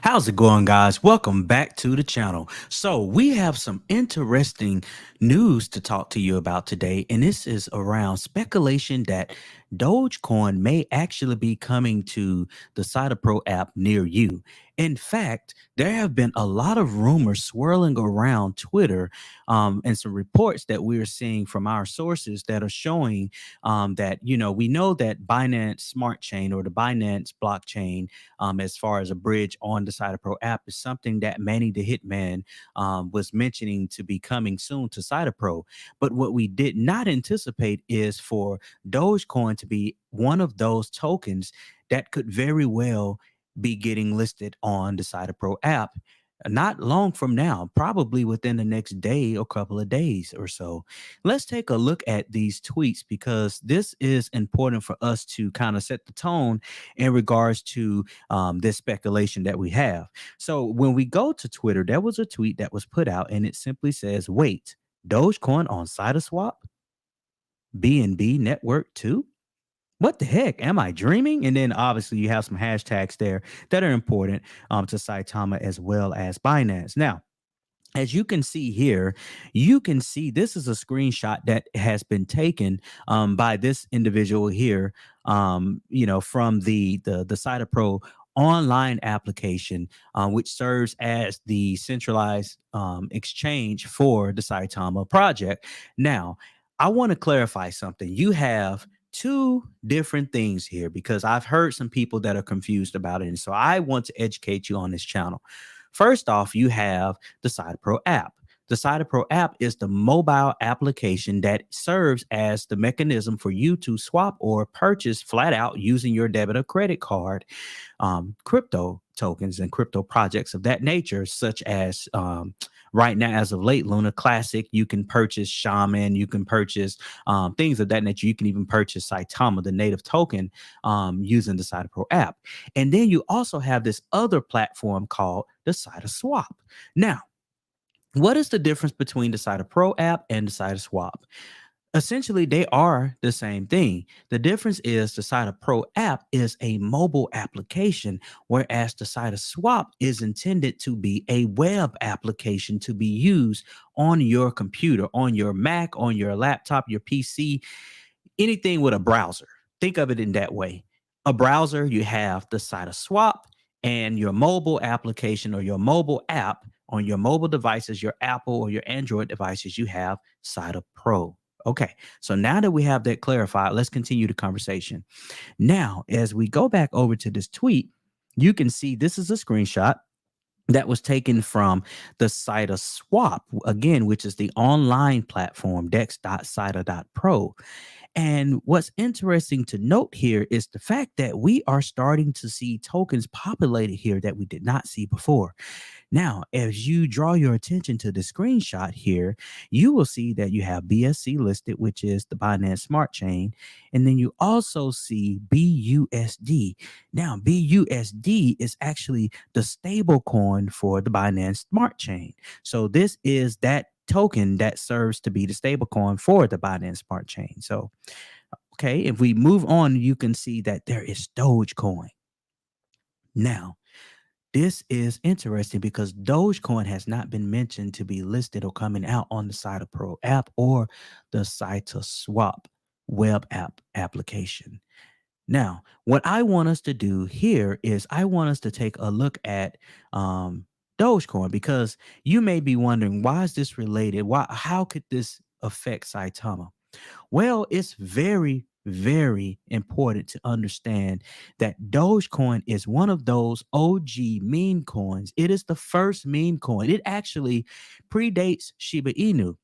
How's it going, guys? Welcome back to the channel. So we have some interesting news to talk to you about today, and this is around speculation that Dogecoin may actually be coming to the SaitaPro app near you. In fact, there have been a lot of rumors swirling around Twitter, and some reports that we're seeing from our sources that are showing that, we know that Binance Smart Chain or the Binance blockchain, as far as a bridge on the SaitaPro app, is something that Manny the Hitman was mentioning to be coming soon to SaitaPro. But what we did not anticipate is for Dogecoin to be one of those tokens that could very well be getting listed on the SaitaPro app not long from now, probably within the next day or couple of days or so. Let's take a look at these tweets because this is important for us to kind of set the tone in regards to this speculation that we have. So when we go to Twitter, there was a tweet that was put out and it simply says, wait, Dogecoin on SaitaSwap, BNB network too? What the heck? Am I dreaming? And then obviously you have some hashtags there that are important to Saitama as well as Binance. Now, as you can see here, you can see this is a screenshot that has been taken by this individual here, from the SaitaPro online application, which serves as the centralized exchange for the Saitama project. Now, I want to clarify something. You have two different things here because I've heard some people that are confused about it. And so I want to educate you on this channel. First off, you have the SaitaPro app. The SaitaPro app is the mobile application that serves as the mechanism for you to swap or purchase flat out using your debit or credit card crypto tokens and crypto projects of that nature, such as right now, as of late, Luna Classic. You can purchase Shaman, you can purchase things of that nature. You can even purchase Saitama, the native token, using the SaitaPro app. And then you also have this other platform called the SaitaSwap. Now, what is the difference between the SaitaPro app and the SaitaSwap? Essentially, they are the same thing. The difference is the SaitaPro app is a mobile application, whereas the SaitaSwap is intended to be a web application to be used on your computer, on your Mac, on your laptop, your PC, anything with a browser. Think of it in that way. A browser, you have the SaitaSwap, and your mobile application or your mobile app on your mobile devices, your Apple or your Android devices, you have SaitaPro. Okay, so now that we have that clarified, let's continue the conversation. Now, as we go back over to this tweet, you can see this is a screenshot that was taken from the SaitaSwap, again, which is the online platform, dex.saita.pro. And what's interesting to note here is the fact that we are starting to see tokens populated here that we did not see before. Now, as you draw your attention to the screenshot here, you will see that you have BSC listed, which is the Binance Smart Chain, and then you also see BUSD. Now, BUSD is actually the stable coin for the Binance Smart Chain. So this is that token that serves to be the stable coin for the Binance Smart Chain. So, okay, if we move on, you can see that there is Dogecoin. Now, this is interesting because Dogecoin has not been mentioned to be listed or coming out on the SaitaPro app or the SaitaSwap web app application. Now, what I want us to do here is I want us to take a look at Dogecoin because you may be wondering, why is this related? How could this affect Saitama? Well, it's very, very important to understand that Dogecoin is one of those OG meme coins. It is the first meme coin. It actually predates Shiba Inu.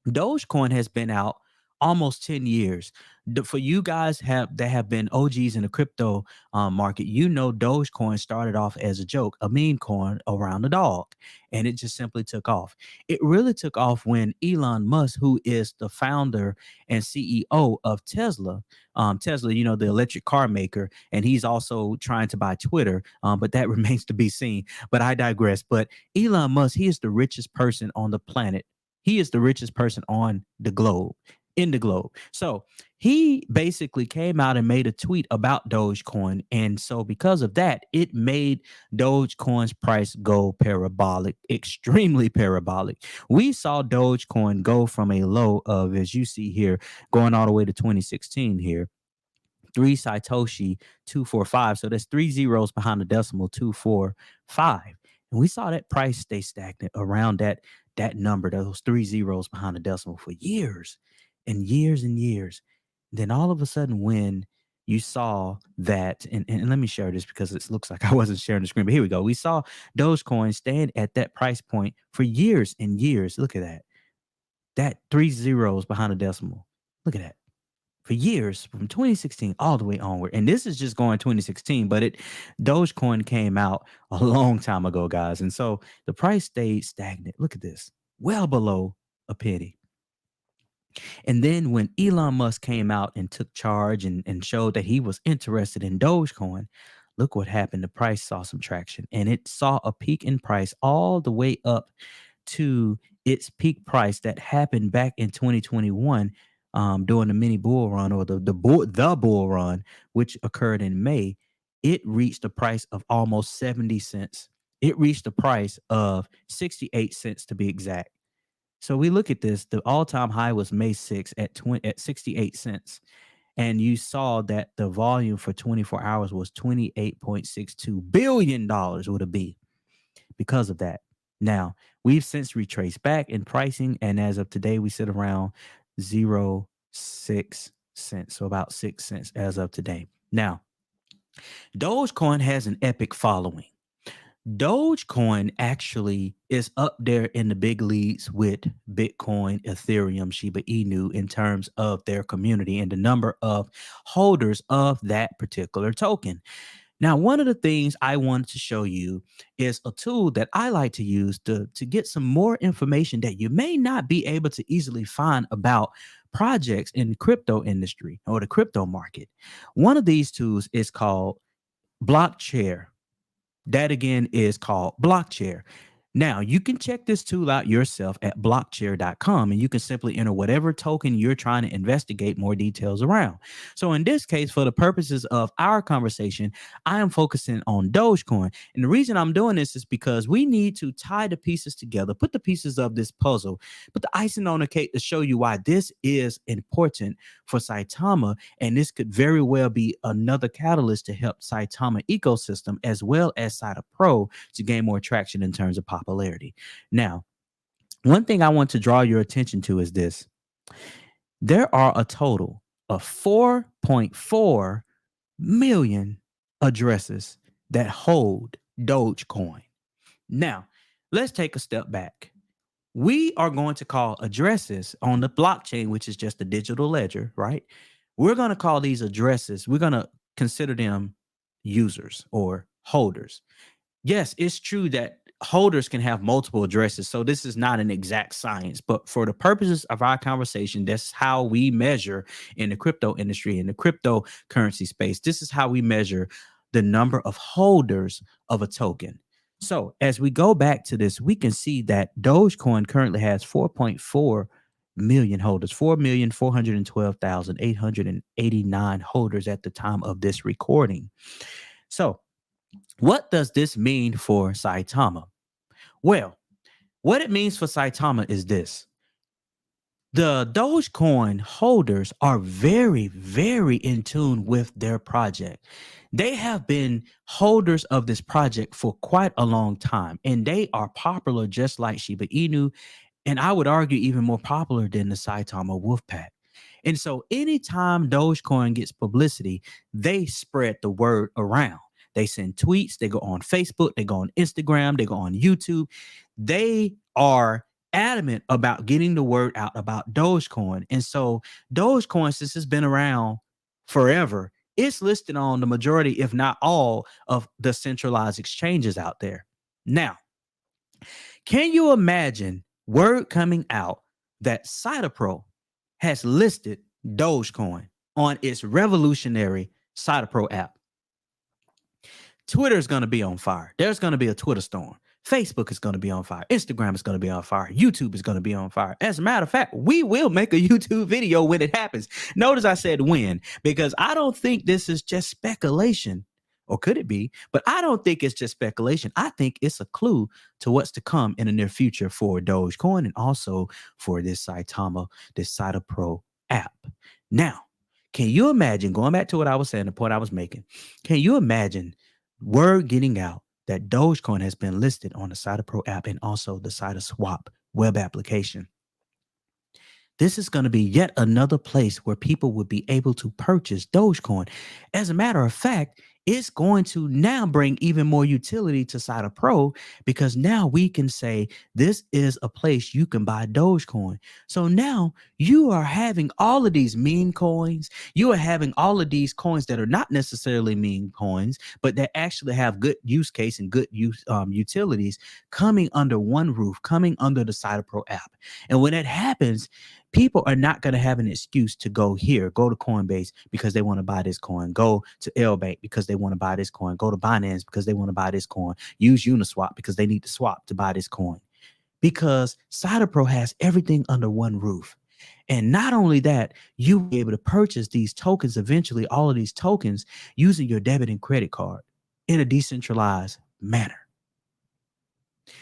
Dogecoin has been out almost 10 years. For you guys that have been OGs in the crypto market, Dogecoin started off as a joke, a meme coin around a dog, and it just simply took off. It really took off when Elon Musk, who is the founder and CEO of Tesla, the electric car maker, and he's also trying to buy Twitter, but that remains to be seen. But I digress. But Elon Musk, he is the richest person on the planet. He is the richest person on the globe. in the globe. So he basically came out and made a tweet about Dogecoin. And so because of that, it made Dogecoin's price go parabolic, extremely parabolic. We saw Dogecoin go from a low of, as you see here, going all the way to 2016 here, 3 Satoshi 245. So that's 3 zeros behind the decimal 245. And we saw that price stay stagnant around that number, those 3 zeros behind the decimal for years and years and years. Then all of a sudden, when you saw that, and let me share this because it looks like I wasn't sharing the screen, but here we go. We saw Dogecoin stand at that price point for years and years. Look at that. That 3 zeros behind the decimal. Look at that for years from 2016 all the way onward. And this is just going 2016, but Dogecoin came out a long time ago, guys. And so the price stayed stagnant. Look at this, well below a penny. And then when Elon Musk came out and took charge and showed that he was interested in Dogecoin, look what happened. The price saw some traction and it saw a peak in price all the way up to its peak price that happened back in 2021 during the mini bull run, or the bull run, which occurred in May. It reached a price of almost 70 cents. It reached a price of 68 cents to be exact. So we look at this, the all-time high was May 6th at 68 cents. And you saw that the volume for 24 hours was $28.62 billion with a B because of that. Now, we've since retraced back in pricing, and as of today, we sit around 0.6 cents, so about 6 cents as of today. Now, Dogecoin has an epic following. Dogecoin actually is up there in the big leagues with Bitcoin, Ethereum, Shiba Inu in terms of their community and the number of holders of that particular token. Now, one of the things I wanted to show you is a tool that I like to use to get some more information that you may not be able to easily find about projects in the crypto industry or the crypto market. One of these tools is called BlockChair. That again is called BlockChair. Now, you can check this tool out yourself at blockchair.com, and you can simply enter whatever token you're trying to investigate more details around. So in this case, for the purposes of our conversation, I am focusing on Dogecoin. And the reason I'm doing this is because we need to tie the pieces together, put the pieces of this puzzle, put the icing on the cake to show you why this is important for Saitama. And this could very well be another catalyst to help Saitama ecosystem as well as SaitaPro to gain more traction in terms of popularity. Now, one thing I want to draw your attention to is this. There are a total of 4.4 million addresses that hold Dogecoin. Now, let's take a step back. We are going to call addresses on the blockchain, which is just a digital ledger, right? We're going to call these addresses, we're going to consider them users or holders. Yes, it's true that holders can have multiple addresses. So this is not an exact science, but for the purposes of our conversation, that's how we measure in the crypto industry, in the cryptocurrency space. This is how we measure the number of holders of a token. So as we go back to this, we can see that Dogecoin currently has 4.4 million holders, 4,412,889 holders at the time of this recording. So what does this mean for Saitama? Well, what it means for Saitama is this. The Dogecoin holders are very, very in tune with their project. They have been holders of this project for quite a long time, and they are popular just like Shiba Inu, and I would argue even more popular than the Saitama Wolfpack. And so anytime Dogecoin gets publicity, they spread the word around. They send tweets, they go on Facebook, they go on Instagram, they go on YouTube. They are adamant about getting the word out about Dogecoin. And so Dogecoin, since it's been around forever, it's listed on the majority, if not all, of the centralized exchanges out there. Now, can you imagine word coming out that SaitaPro has listed Dogecoin on its revolutionary SaitaPro app? Twitter is going to be on fire. There's going to be a Twitter storm Facebook is going to be on fire. Instagram is going to be on fire. YouTube is going to be on fire. As a matter of fact, we will make a YouTube video when it happens. Notice I said when, because I don't think this is just speculation. Or could it be? But I don't think it's just speculation. I think it's a clue to what's to come in the near future for Dogecoin and also for this SaitaPro app. Now, can you imagine, going back to what I was saying, the point I was making, can you imagine word getting out that Dogecoin has been listed on the SaitaPro app and also the SaitaSwap web application? This is going to be yet another place where people would be able to purchase Dogecoin. As a matter of fact, it's going to now bring even more utility to SaitaPro because now we can say this is a place you can buy Dogecoin. So now you are having all of these meme coins. You are having all of these coins that are not necessarily meme coins, but that actually have good use case and good utilities coming under one roof, coming under the SaitaPro app. And when that happens, people are not going to have an excuse to go here, go to Coinbase because they want to buy this coin, go to LBank because they want to buy this coin, go to Binance because they want to buy this coin, use Uniswap because they need to swap to buy this coin. Because SaitaPro has everything under one roof. And not only that, you'll be able to purchase these tokens eventually, all of these tokens, using your debit and credit card in a decentralized manner.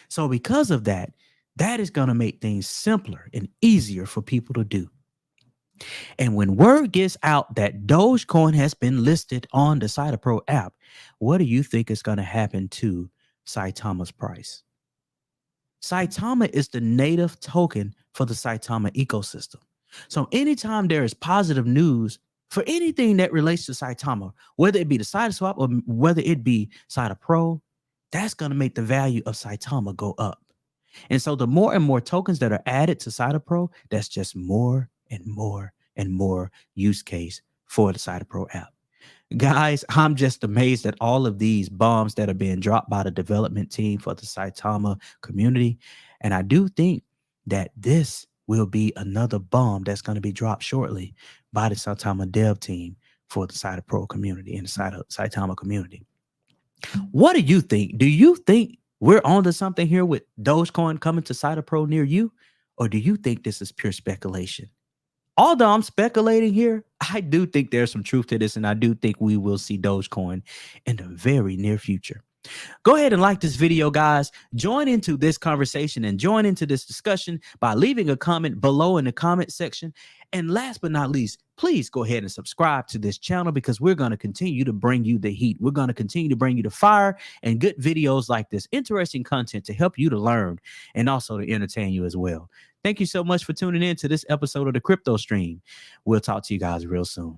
So because of that, that is going to make things simpler and easier for people to do. And when word gets out that Dogecoin has been listed on the SaitaPro app, what do you think is going to happen to Saitama's price? Saitama is the native token for the Saitama ecosystem. So anytime there is positive news for anything that relates to Saitama, whether it be the SaitaSwap or whether it be SaitaPro, that's going to make the value of Saitama go up. And so the more and more tokens that are added to SaitaPro, that's just more and more and more use case for the SaitaPro app. Guys, I'm just amazed at all of these bombs that are being dropped by the development team for the Saitama community. And I do think that this will be another bomb that's going to be dropped shortly by the Saitama dev team for the SaitaPro community and the Saitama community. What do you think? Do you think we're onto something here with Dogecoin coming to SaitaPro near you? Or do you think this is pure speculation? Although I'm speculating here, I do think there's some truth to this, and I do think we will see Dogecoin in the very near future. Go ahead and like this video, guys. Join into this conversation and join into this discussion by leaving a comment below in the comment section. And last but not least, please go ahead and subscribe to this channel because we're going to continue to bring you the heat. We're going to continue to bring you the fire and good videos like this, interesting content to help you to learn and also to entertain you as well. Thank you so much for tuning in to this episode of the Crypto Stream. We'll talk to you guys real soon.